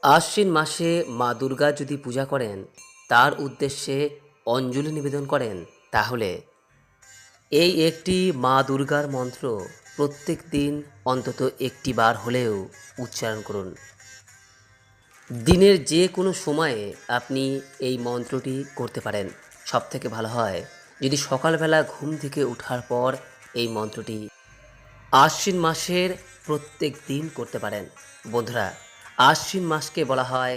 আশ্বিন মাসে মা দুর্গা যদি পূজা করেন, তার উদ্দেশ্যে অঞ্জলি নিবেদন করেন, তাহলে এই একটি মা দুর্গার মন্ত্র প্রত্যেক দিন অন্তত একটি বার হলেও উচ্চারণ করুন। দিনের যে কোনো সময়ে আপনি এই মন্ত্রটি করতে পারেন। সবথেকে ভালো হয় যদি সকালবেলা ঘুম থেকে ওঠার পর এই মন্ত্রটি আশ্বিন মাসের প্রত্যেক দিন করতে পারেন। বন্ধুরা, আশ্বিন মাসকে বলা হয়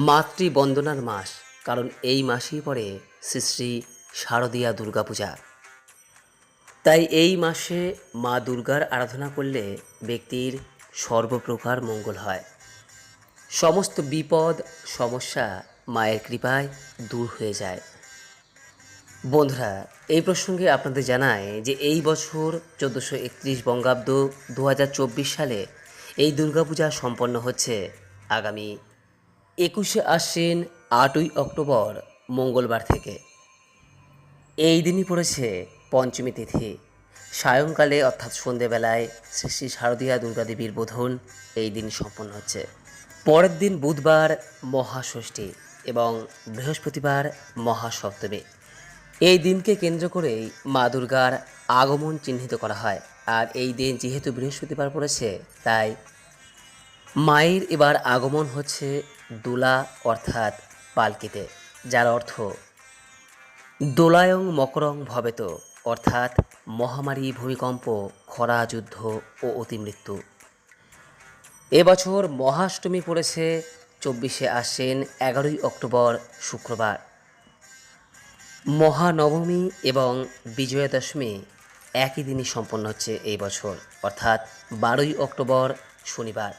মাতৃবন্দনার মাস, কারণ এই মাসেই পড়ে শ্রী শ্রী শারদীয়া দুর্গাপূজা। তাই এই মাসে মা দুর্গার আরাধনা করলে ব্যক্তির সর্বপ্রকার মঙ্গল হয়। সমস্ত বিপদ সমস্যা মায়ের কৃপায় দূর হয়ে যায়। বন্ধুরা, এই প্রসঙ্গে আপনাদের জানায় যে এই বছর 1431 বঙ্গাব্দ 2024 সালে এই দুর্গাপূজা সম্পন্ন হচ্ছে আগামী 21শে আশ্বিন 8ই অক্টোবর মঙ্গলবার থেকে। এই দিনই পড়েছে পঞ্চমী তিথি। সায়ংকালে অর্থাৎ সন্ধেবেলায় শ্রী শ্রী শারদীয়া দুর্গাদেবীর বোধন এই দিন সম্পন্ন হচ্ছে। পরের দিন বুধবার মহাষষ্ঠী এবং বৃহস্পতিবার মহাসপ্তমী। এই দিনকে কেন্দ্র করেই মা দুর্গার আগমন চিহ্নিত করা হয়। আর এই দিন যেহেতু বৃহস্পতিবার পড়েছে, তাই মায়ের এবার আগমন হচ্ছে দোলা অর্থাৎ পালকিতে, যার অর্থ দোলায়ং মকরং ভবেত, অর্থাৎ মহামারী, ভূমিকম্প, খরা, যুদ্ধ ও অতিমৃত্যু। এবছর মহাষ্টমী পড়েছে 24শে আশ্বিন 11ই অক্টোবর শুক্রবার। মহানবমী এবং বিজয়া দশমী একই দিনই সম্পন্ন হচ্ছে এই বছর, অর্থাৎ 12ই অক্টোবর শনিবার।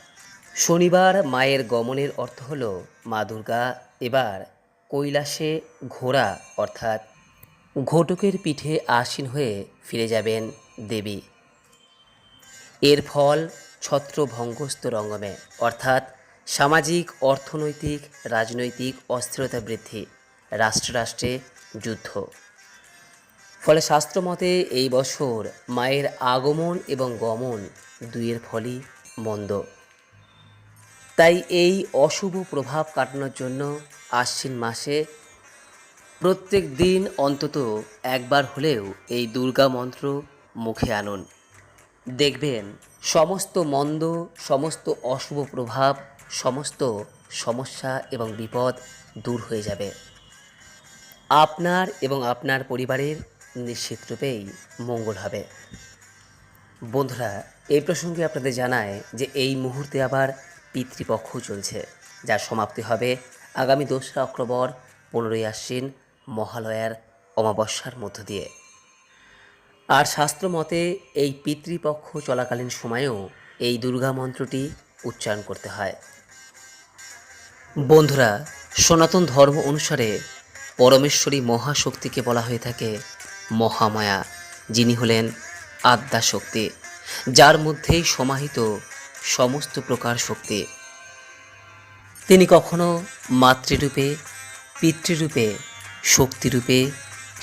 শনিবার মায়ের গমনের অর্থ হল মা দুর্গা এবার কৈলাসে ঘোড়া অর্থাৎ ঘটকের পিঠে আসীন হয়ে ফিরে যাবেন দেবী। এর ফল ছত্রভঙ্গস্থ রঙ্গমে, অর্থাৎ সামাজিক, অর্থনৈতিক, রাজনৈতিক অস্থিরতা বৃদ্ধি, রাষ্ট্রে রাষ্ট্রে যুদ্ধ। ফলে শাস্ত্রমতে এই বছর মায়ের আগমন এবং গমন দুইয়ের ফলই মন্দ। তাই এই অশুভ প্রভাব কাটানোর জন্য আশ্বিন মাসে প্রত্যেক দিন অন্তত একবার হলেও এই দুর্গা মন্ত্র মুখে আনুন। দেখবেন সমস্ত মন্দ, সমস্ত অশুভ প্রভাব, সমস্ত সমস্যা এবং বিপদ দূর হয়ে যাবে। আপনার এবং আপনার পরিবারের নিশ্চিতরূপেই মঙ্গল হবে। বন্ধুরা, এই প্রসঙ্গে আপনাদের জানায় যে এই মুহূর্তে আবার পিতৃপক্ষ চলছে, যার সমাপ্তি হবে আগামী 2রা অক্টোবর 15ই আশ্বিন মহালয়ার অমাবস্যার মধ্য দিয়ে। আর শাস্ত্রমতে এই পিতৃপক্ষ চলাকালীন সময়েও এই দুর্গা মন্ত্রটি উচ্চারণ করতে হয়। বন্ধুরা, সনাতন ধর্ম অনুসারে পরমেশ্বরী মহাশক্তিকে বলা হয়ে থাকে মহামায়া, যিনি হলেন আদ্যা শক্তি, যার মধ্যেই সমাহিত সমস্ত প্রকার শক্তি। তিনি কখনো মাতৃরূপে, পিতৃরূপে, শক্তিরূপে,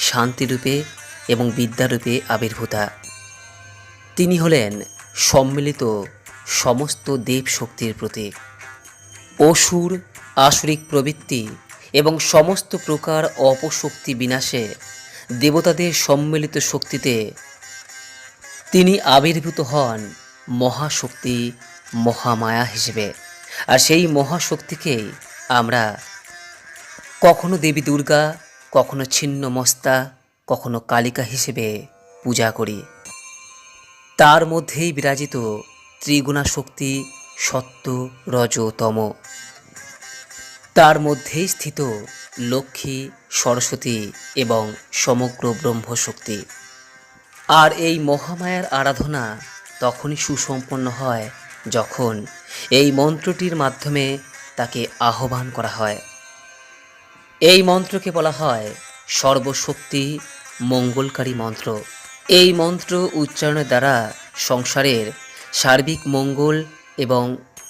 শান্তিরূপে এবং বিদ্যারূপে আবির্ভূতা। তিনি হলেন সম্মিলিত সমস্ত দেব শক্তির প্রতীক। অসুর, আসুরিক প্রবৃত্তি এবং সমস্ত প্রকার অপশক্তি বিনাশে দেবতাদের সম্মিলিত শক্তিতে তিনি আবির্ভূত হন মহাশক্তি, মহামায়া হিসেবে। আর সেই মহাশক্তিকেই আমরা কখনো দেবী দুর্গা, কখনো ছিন্নমস্তা, কখনো কালিকা হিসেবে পূজা করি। তার মধ্যেই বিরাজিত ত্রিগুণা শক্তি সত্য, রজ, তম। তার মধ্যেই স্থিত লক্ষ্মী, সরস্বতী এবং সমগ্র ব্রহ্মশক্তি। আর এই মহামায়ার আরাধনা তখনই সুসম্পন্ন হয় যখন এই মন্ত্রটির মাধ্যমে তাকে আহ্বান করা হয়। এই মন্ত্রকে বলা হয় সর্বশক্তি মঙ্গলকারী মন্ত্র। এই মন্ত্র উচ্চারণের দ্বারা সংসারের সার্বিক মঙ্গল এবং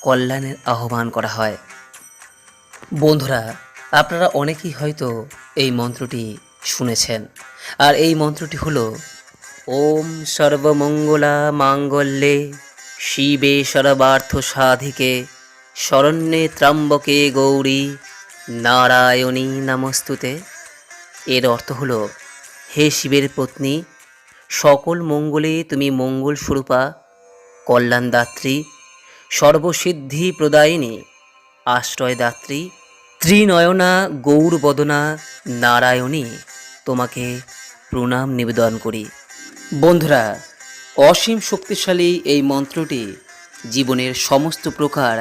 কল্যাণের আহ্বান করা হয়। বন্ধুরা, আপনারা অনেকেই হয়তো এই মন্ত্রটি শুনেছেন। আর এই মন্ত্রটি হলো ওম সর্বমঙ্গলা মাঙ্গল্যে শিবে সর্বার্থ সাধিকে শরণ্যে ত্র্যম্বকে গৌরী নারায়ণী নমস্তুতে। এর অর্থ হলো, হে শিবের পত্নী, সকল মঙ্গলে তুমি মঙ্গল স্বরূপা, কল্যাণদাত্রী, সর্বসিদ্ধি প্রদায়িনী, আশ্রয়দাত্রী, ত্রিনয়না গৌরবদনা নারায়ণী, তোমাকে প্রণাম নিবেদন করি। বন্ধুরা, অসীম শক্তিশালী এই মন্ত্রটি জীবনের সমস্ত প্রকার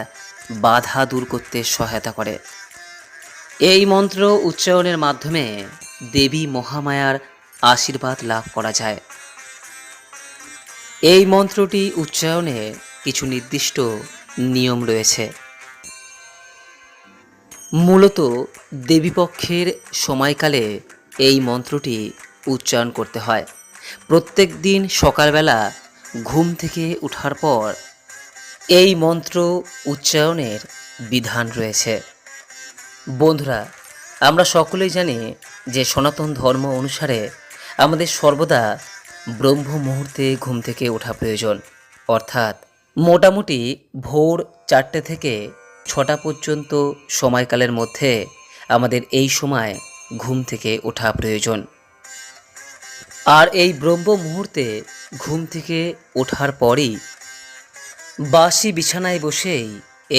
বাধা দূর করতে সহায়তা করে। এই মন্ত্র উচ্চারণের মাধ্যমে দেবী মহামায়ার আশীর্বাদ লাভ করা যায়। এই মন্ত্রটি উচ্চারণে কিছু নির্দিষ্ট নিয়ম রয়েছে। মূলত দেবীপক্ষের সময়কালে এই মন্ত্রটি উচ্চারণ করতে হয়। প্রত্যেক দিন সকালবেলা ঘুম থেকে ওঠার পর এই মন্ত্র উচ্চারণের বিধান রয়েছে। বন্ধুরা, আমরা সকলেই জানি যে সনাতন ধর্ম অনুসারে আমাদের সর্বদা ব্রহ্ম মুহূর্তে ঘুম থেকে ওঠা প্রয়োজন। অর্থাৎ মোটামুটি ভোর 4টে থেকে 6টা পর্যন্ত সময়কালের মধ্যে আমাদের এই সময় ঘুম থেকে ওঠা প্রয়োজন। আর এই ব্রহ্ম মুহূর্তে ঘুম থেকে ওঠার পরই বাসি বিছানায় বসেই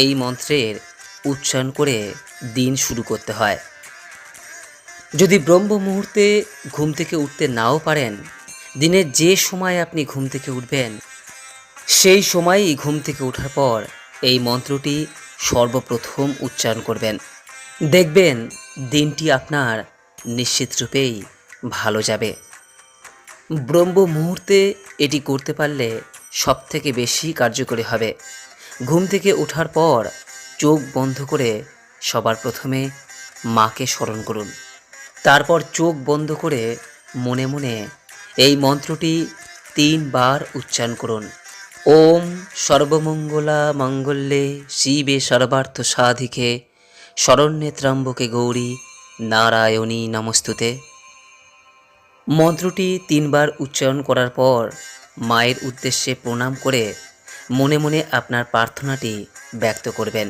এই মন্ত্রের উচ্চারণ করে দিন শুরু করতে হয়। যদি ব্রহ্ম মুহূর্তে ঘুম থেকে উঠতে নাও পারেন, দিনের যে সময় আপনি ঘুম থেকে উঠবেন সেই সময়ই ঘুম থেকে ওঠার পর এই মন্ত্রটি সর্বপ্রথম উচ্চারণ করবেন। দেখবেন দিনটি আপনার নিশ্চিত রূপেই ভালো যাবে। ব্রহ্ম মুহূর্তে এটি করতে পারলে সবথেকে বেশি কার্যকরী হবে। ঘুম থেকে ওঠার পর চোখ বন্ধ করে সবার প্রথমে মাকে স্মরণ করুন। তারপর চোখ বন্ধ করে মনে মনে এই মন্ত্রটি 3 বার উচ্চারণ করুন। ওম সর্বমঙ্গলা মঙ্গলে শিবে সর্বার্থ সাধিকে শরণ্যে ত্র্যম্বকে গৌরী নারায়ণী নমস্তুতে। মন্ত্রটি 3 বার উচ্চারণ করার পর মায়ের উদ্দেশ্যে প্রণাম করে মনে মনে আপনার প্রার্থনাটি ব্যক্ত করবেন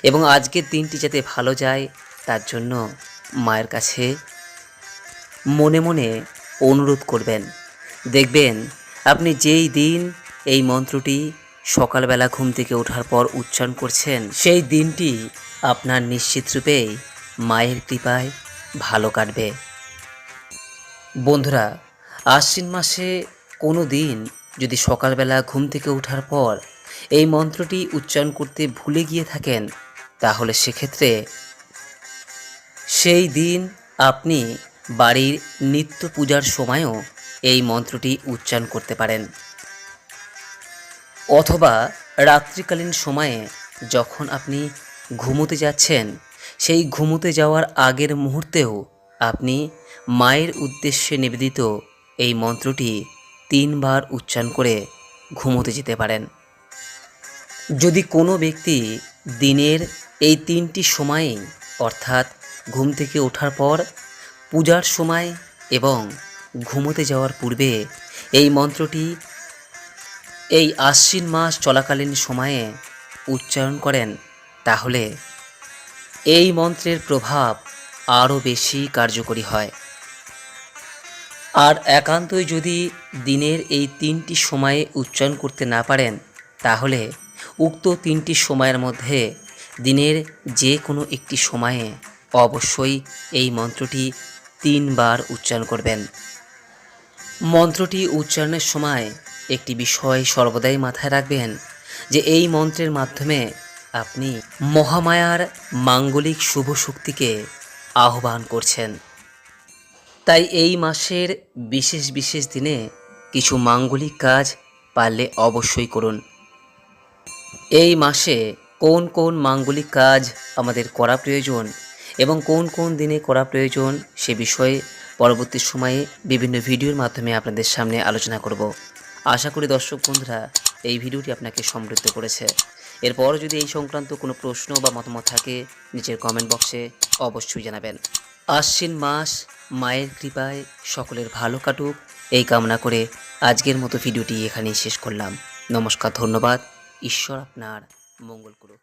এবং আজকের দিনটি যাতে ভালো যায় তার জন্য মায়ের কাছে মনে মনে অনুরোধ করবেন। দেখবেন আপনি যেই দিন এই মন্ত্রটি সকালবেলা ঘুম থেকে ওঠার পর উচ্চারণ করছেন সেই দিনটি আপনার নিশ্চিত রূপেই মায়ের কৃপায় ভালো কাটবে। বন্ধুরা, আশ্বিন মাসে কোনো দিন যদি সকালবেলা ঘুম থেকে ওঠার পর এই মন্ত্রটি উচ্চারণ করতে ভুলে গিয়ে থাকেন, তাহলে সেক্ষেত্রে সেই দিন আপনি বাড়ির নিত্য পূজার সময়ও এই মন্ত্রটি উচ্চারণ করতে পারেন। অথবা রাত্রিকালীন সময়ে যখন আপনি ঘুমোতে যাচ্ছেন, সেই ঘুমোতে যাওয়ার আগের মুহূর্তেও আপনি মায়ের উদ্দেশ্যে নিবেদিত এই মন্ত্রটি 3 বার উচ্চারণ করে ঘুমোতে যেতে পারেন। যদি কোনো ব্যক্তি দিনের এই 3টি সময়ে অর্থাৎ ঘুম থেকে ওঠার পর, পূজার সময় এবং ঘুমোতে যাওয়ার পূর্বে এই মন্ত্রটি এই আশ্বিন মাস চলাকালীন সময়ে উচ্চারণ করেন, তাহলে এই মন্ত্রের প্রভাব আরও বেশি কার্যকরী হয়। আর একান্তই যদি দিনের এই 3টি সময়ে উচ্চারণ করতে না পারেন, তাহলে উক্ত 3টি সময়ের মধ্যে দিনের যে কোনো একটি সময়ে অবশ্যই এই মন্ত্রটি 3 বার উচ্চারণ করবেন। মন্ত্রটি উচ্চারণের সময় একটি বিষয় সর্বদাই মাথায় রাখবেন যে এই মন্ত্রের মাধ্যমে আপনি মহামায়ার মাঙ্গলিক শুভ শক্তিকে আহ্বান করছেন। তাই এই মাসের বিশেষ বিশেষ দিনে কিছু মাঙ্গলিক কাজ পারলে অবশ্যই করুন। এই মাসে কোন কোন মাঙ্গলিক কাজ আমাদের করা প্রয়োজন এবং কোন কোন দিনে করা প্রয়োজন সে বিষয়ে পরবর্তী সময়ে বিভিন্ন ভিডিওর মাধ্যমে আপনাদের সামনে আলোচনা করব। আশা করি দর্শক বন্ধুরা এই ভিডিওটি আপনাকে সমৃদ্ধ করেছে। এরপর যদি এই সংক্রান্ত কোনো প্রশ্ন বা মতামত থাকে নিচের কমেন্ট বক্সে অবশ্যই জানাবেন। আশ্বিন মাস মায়ের কৃপায় সকলের ভালো কাটুক এই কামনা করে আজকের মতো ভিডিওটি এখানেই শেষ করলাম। নমস্কার, ধন্যবাদ। ঈশ্বর আপনার মঙ্গল করুক।